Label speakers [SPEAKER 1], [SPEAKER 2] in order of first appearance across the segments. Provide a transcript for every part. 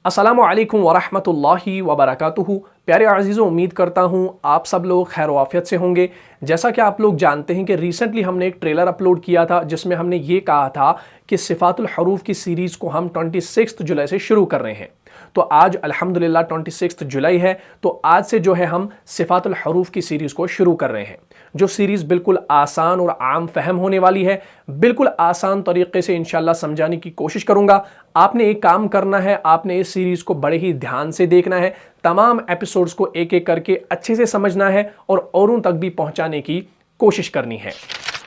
[SPEAKER 1] अस्सलामु अलैकुम वरहमतुल्लाहि वबरकातुहू। प्यारे अज़ीज़ों, उम्मीद करता हूँ आप सब लोग खैर वाफ़ियत से होंगे। जैसा कि आप लोग जानते हैं कि रिसेंटली हमने एक ट्रेलर अपलोड किया था जिसमें हमने ये कहा था कि सिफ़ातुल हरूफ की सीरीज़ को हम 26 जुलाई से शुरू कर रहे हैं। तो आज अल्हम्दुलिल्लाह 26 जुलाई है, तो आज से जो है हम सिफ़ातुल हरूफ की सीरीज़ को शुरू कर रहे हैं, जो सीरीज़ बिल्कुल आसान और आम फहम होने वाली है। बिल्कुल आसान तरीके से इंशाल्लाह समझाने की कोशिश करूँगा। आपने एक काम करना है, आपने इस सीरीज़ को बड़े ही ध्यान से देखना है, तमाम एपिसोड्स को एक एक करके अच्छे से समझना है और औरों तक भी पहुंचाने की कोशिश करनी है।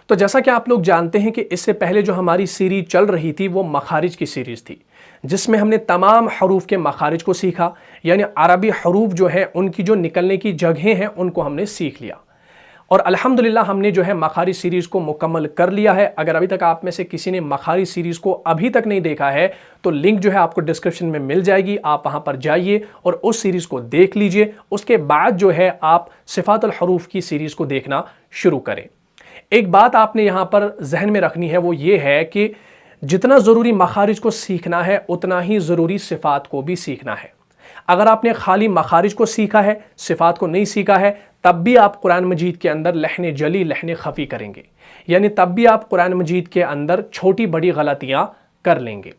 [SPEAKER 1] तो जैसा कि आप लोग जानते हैं कि इससे पहले जो हमारी सीरीज चल रही थी वो मखारिज की सीरीज़ थी, जिसमें हमने तमाम हरूफ के मखारिज को सीखा, यानी अरबी हरूफ जो है उनकी जो निकलने की जगहें हैं उनको हमने सीख लिया। और अल्हम्दुलिल्लाह हमने जो है मखारिज सीरीज़ को मुकम्मल कर लिया है। अगर अभी तक आप में से किसी ने मखारिज सीरीज़ को अभी तक नहीं देखा है तो लिंक जो है आपको डिस्क्रिप्शन में मिल जाएगी, आप वहाँ पर जाइए और उस सीरीज़ को देख लीजिए। उसके बाद जो है आप सिफ़ातुल हरूफ की सीरीज़ को देखना शुरू करें। एक बात आपने यहाँ पर जहन में रखनी है, वो ये है कि जितना ज़रूरी मखारिज को सीखना है उतना ही ज़रूरी सिफ़ात को भी सीखना है। अगर आपने खाली मखारिज को सीखा है, सिफ़ात को नहीं सीखा है, तब भी आप कुरान मजीद के अंदर लहने जली लहने खफ़ी करेंगे, यानी तब भी आप कुरान मजीद के अंदर छोटी बड़ी गलतियां कर लेंगे।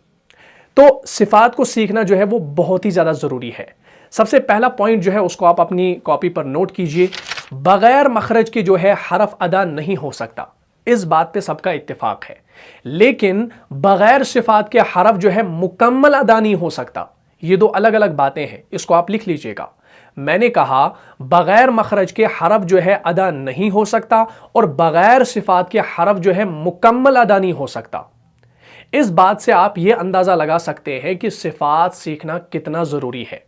[SPEAKER 1] तो सिफ़ात को सीखना जो है वो बहुत ही ज़्यादा ज़रूरी है। सबसे पहला पॉइंट जो है उसको आप अपनी कॉपी पर नोट कीजिए। बग़ैर मखरज के जो है हरफ अदा नहीं हो सकता, इस बात पे सबका इत्तेफाक है। लेकिन बग़ैर सिफ़ात के हरफ जो है मुकम्मल अदा नहीं हो सकता। ये दो अलग अलग बातें हैं, इसको आप लिख लीजिएगा। मैंने कहा बग़ैर मखरज के हरफ जो है अदा नहीं हो सकता और बग़ैर सिफ़ात के हरफ जो है मुकम्मल अदा नहीं हो सकता। इस बात से आप ये अंदाज़ा लगा सकते हैं कि सिफ़ात सीखना कितना ज़रूरी है,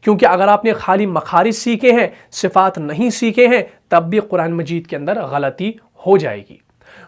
[SPEAKER 1] क्योंकि अगर आपने खाली मखारिज सीखे हैं, सिफ़ात नहीं सीखे हैं, तब भी कुरान मजीद के अंदर गलती हो जाएगी।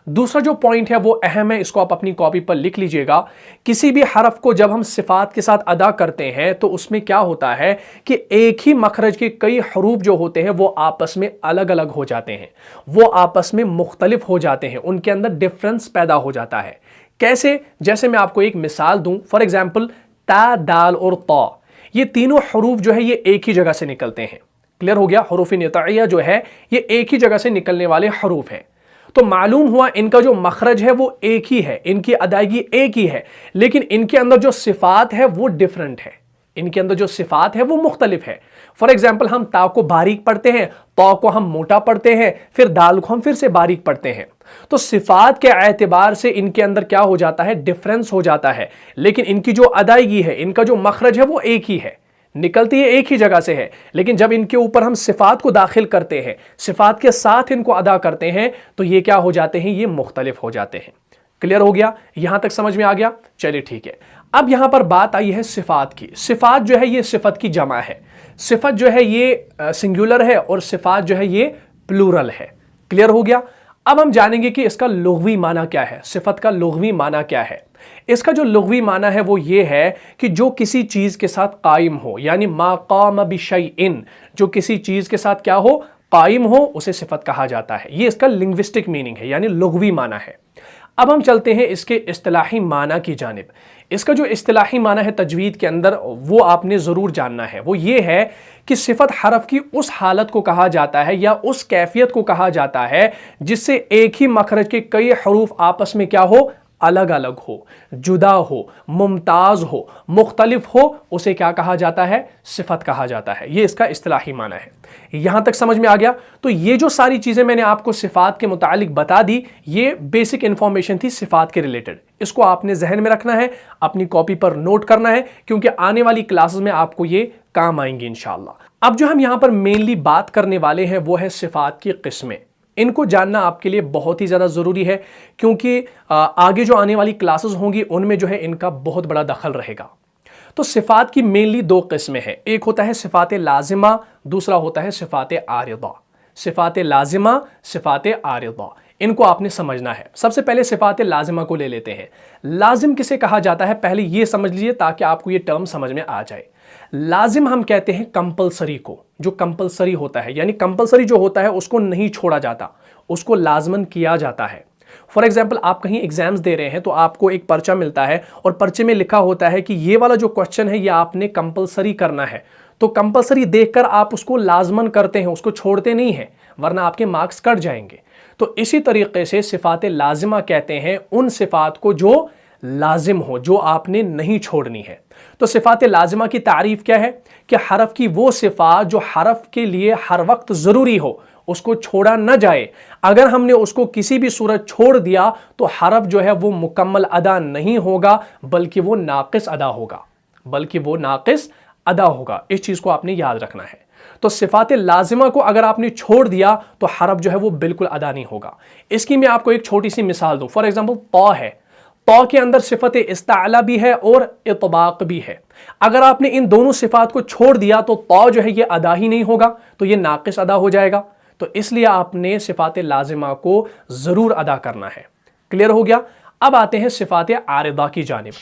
[SPEAKER 1] दूसरा जो पॉइंट है वो अहम है, इसको आप अपनी कॉपी पर लिख लीजिएगा। किसी भी हरफ को जब हम सिफ़ात के साथ अदा करते हैं तो उसमें क्या होता है कि एक ही मखरज के कई हरूफ जो होते हैं वो आपस में अलग अलग हो जाते हैं, वो आपस में मुख्तलिफ हो जाते हैं, उनके अंदर डिफरेंस पैदा हो जाता है। कैसे? जैसे मैं आपको एक मिसाल दूं, फॉर एग्जाम्पल ता, दाल और तौ, ये तीनों हरूफ जो है ये एक ही जगह से निकलते हैं। क्लियर हो गया? हरूफ निताइया जो है ये एक ही जगह से निकलने वाले हरूफ हैं। तो मालूम हुआ इनका जो मखरज है वो एक ही है, इनकी अदायगी एक ही है, लेकिन इनके अंदर जो सिफ़ात है वो डिफरेंट है, इनके अंदर जो सिफ़ात है वो मुख्तलिफ है। फॉर एग्जाम्पल हम ता को बारीक पढ़ते हैं, तौ को हम मोटा पढ़ते हैं, फिर दाल को हम फिर से बारीक पढ़ते हैं। तो सिफ़ात के एतबार से इनके अंदर क्या हो जाता है, डिफरेंस हो जाता है, लेकिन इनकी जो अदायगी है, इनका जो मखरज है वो एक ही है, निकलती है एक ही जगह से है। लेकिन जब इनके ऊपर हम सिफ़ात को दाखिल करते हैं, सिफ़ात के साथ इनको अदा करते हैं, तो ये क्या हो जाते हैं, ये मुख्तलिफ हो जाते हैं। क्लियर हो गया? यहां तक समझ में आ गया? चलिए ठीक है। अब यहां पर बात आई है सिफ़ात की। सिफ़ात जो है ये सिफ़त की जमा है, सिफ़त जो है ये सिंगुलर है और सिफ़ात जो है ये प्लूरल है। क्लियर हो गया? अब हम जानेंगे कि इसका लुग़वी माना क्या है, सिफ़त का लुग़वी माना क्या है। इसका जो लुग़वी माना है वो ये है कि जो किसी चीज़ के साथ कायम हो, यानी मा क़ाम बिशैइन, जो किसी चीज़ के साथ क्या हो, कायम हो, उसे सिफ़त कहा जाता है। ये इसका लिंग्विस्टिक मीनिंग है, यानी लुग़वी माना है। अब हम चलते हैं इसके इस्तिलाही माना की जानिब। इसका जो इस्तिलाही माना है तजवीद के अंदर वो आपने ज़रूर जानना है। वो ये है कि सिफ़त हरफ की उस हालत को कहा जाता है या उस कैफियत को कहा जाता है जिससे एक ही मखरज के कई हरूफ आपस में क्या हो, अलग अलग हो, जुदा हो, मुमताज़ हो, मुख्तलिफ हो, उसे क्या कहा जाता है, सिफ़त कहा जाता है। ये इसका इस्तिलाही माना है। यहां तक समझ में आ गया? तो ये जो सारी चीज़ें मैंने आपको सिफ़ात के मुतालिक बता दी, ये बेसिक इंफॉर्मेशन थी सिफ़ात के रिलेटेड। इसको आपने जहन में रखना है, अपनी कॉपी पर नोट करना है, क्योंकि आने वाली क्लासेस में आपको ये काम आएंगी इंशाअल्लाह। अब जो हम यहां पर मेनली बात करने वाले हैं वो है सिफ़ात की किस्में। इनको जानना आपके लिए बहुत ही ज़्यादा ज़रूरी है, क्योंकि आगे जो आने वाली क्लासेस होंगी उनमें जो है इनका बहुत बड़ा दखल रहेगा। तो सिफ़ात की मेनली दो किस्में हैं, एक होता है सिफ़ात लाज़िमा, दूसरा होता है सिफ़ात आरिदा। सिफ़ात लाज़िमा, सिफ़ात आरिदा, इनको आपने समझना है। सबसे पहले सिफ़ात लाज़िमा को ले लेते हैं। लाजिम किसे कहा जाता है, पहले ये समझ लीजिए ताकि आपको ये टर्म समझ में आ जाए। लाजिम हम कहते हैं कंपलसरी को, जो कंपलसरी होता है, यानी कंपलसरी जो होता है उसको नहीं छोड़ा जाता, उसको लाजमन किया जाता है। फॉर एग्जाम्पल आप कहीं एग्जाम्स दे रहे हैं तो आपको एक पर्चा मिलता है और पर्चे में लिखा होता है कि ये वाला जो क्वेश्चन है ये आपने कंपलसरी करना है, तो कंपलसरी देखकर आप उसको लाजमन करते हैं, उसको छोड़ते नहीं हैं, वरना आपके मार्क्स कट जाएंगे। तो इसी तरीके से सिफात लाजिमा कहते हैं उन सिफात को जो लाजिम हो, जो आपने नहीं छोड़नी है। तो सिफात लाजिमा की तारीफ क्या है कि हरफ की वो सिफात जो हरफ के लिए हर वक्त ज़रूरी हो, उसको छोड़ा न जाए। अगर हमने उसको किसी भी सूरत छोड़ दिया तो हरफ जो है वो मुकम्मल अदा नहीं होगा, बल्कि वो नाकिस अदा होगा, इस चीज़ को आपने याद रखना है। तो सिफात लाजिमा को अगर आपने छोड़ दिया तो हरफ जो है वो बिल्कुल अदा नहीं होगा। इसकी मैं आपको एक छोटी सी मिसाल दूं। फॉर एग्जाम्पल तौ है, तौ के अंदर सिफत इस्ताला भी है और इतबाक भी है। अगर आपने इन दोनों सिफात को छोड़ दिया तो तौ जो है ये अदा ही नहीं होगा, तो ये नाकिस अदा हो जाएगा। तो इसलिए आपने सिफात लाजिमा को ज़रूर अदा करना है। क्लियर हो गया। अब आते हैं सिफात आरिदा की जानिब।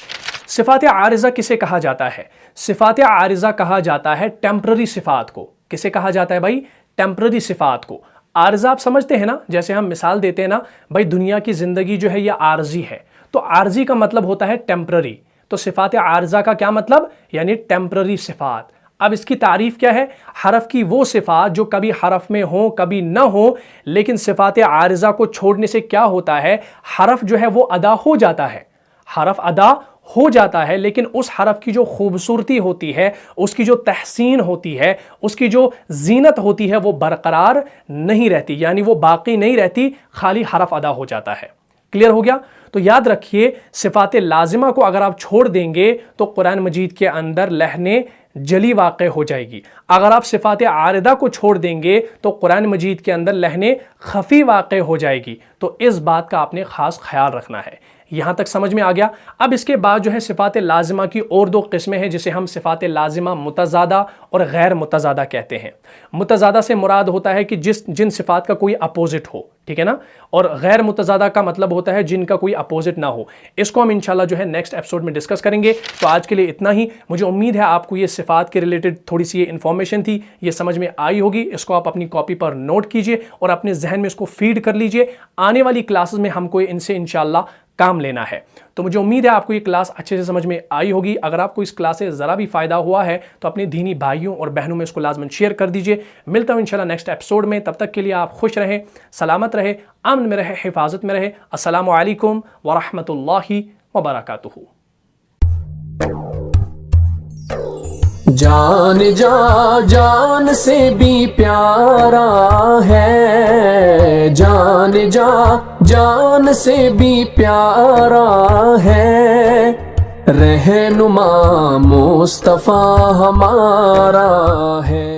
[SPEAKER 1] सिफात आरिजा किसे कहा जाता है? सिफात आरिजा कहा जाता है टेम्पररी सिफात को। किसे कहा जाता है भाई? टेम्पररी सिफात को। आरिजा आप समझते हैं ना, जैसे हम मिसाल देते हैं ना, भाई दुनिया की ज़िंदगी जो है ये आर्जी है, तो आर्जी का मतलब होता है टेम्पररी। तो सिफात आरिजा का क्या मतलब? यानी टेम्पररी सिफात। अब इसकी तारीफ क्या है? हरफ की वो सिफात जो कभी हरफ में हो कभी ना हो, लेकिन सिफात आरिजा को छोड़ने से क्या होता है, हरफ जो है वो अदा हो जाता है, हरफ अदा हो जाता है, लेकिन उस हरफ की जो खूबसूरती होती है, उसकी जो तहसीन होती है, उसकी जो जीनत होती है वो बरकरार नहीं रहती, यानी वो बाकी नहीं रहती, खाली हरफ अदा हो जाता है। क्लियर हो गया। तो याद रखिए सिफात लाजिमा को अगर आप छोड़ देंगे तो कुरान मजीद के अंदर लहने जली वाक़े हो जाएगी। अगर आप सिफात आरिदा को छोड़ देंगे तो कुरान मजीद के अंदर लहने खफी वाक़े हो जाएगी। तो इस बात का आपने ख़ास ख्याल रखना है। यहाँ तक समझ में आ गया। अब इसके बाद जो है सिफात लाजिमा की और दो किस्में हैं, जिसे हम सिफात लाजिमा मुतज़ादा और गैर मुतज़ादा कहते हैं। मुतज़ादा से मुराद होता है कि जिन सिफात का कोई अपोजिट हो, ठीक है ना, और गैर मुतज़ादा का मतलब होता है जिनका कोई अपोजिट ना हो। इसको हम इंशाल्लाह जो है नेक्स्ट एपिसोड में डिस्कस करेंगे। तो आज के लिए इतना ही। मुझे उम्मीद है आपको ये सिफात के रिलेटेड थोड़ी सी ये इन्फॉर्मेशन थी, ये समझ में आई होगी। इसको आप अपनी कॉपी पर नोट कीजिए और अपने जहन में इसको फीड कर लीजिए। आने वाली क्लासेस में हमको इनसे इंशाल्लाह काम लेना है। तो मुझे उम्मीद है आपको ये क्लास अच्छे से समझ में आई होगी। अगर आपको इस क्लास से ज़रा भी फ़ायदा हुआ है तो अपने दीनी भाइयों और बहनों में इसको लाजमन शेयर कर दीजिए। मिलता हूँ इंशाल्लाह नेक्स्ट एपिसोड में। तब तक के लिए आप खुश रहें, सलामत रहे, अमन में रहे, हिफाजत में रहे। अस्सलामु अलैकुम व रहमतुल्लाहि व बरकातुहू।
[SPEAKER 2] जान जा जान से भी प्यारा है, जान जा जान से भी प्यारा है, रहनुमा मुस्तफा हमारा है।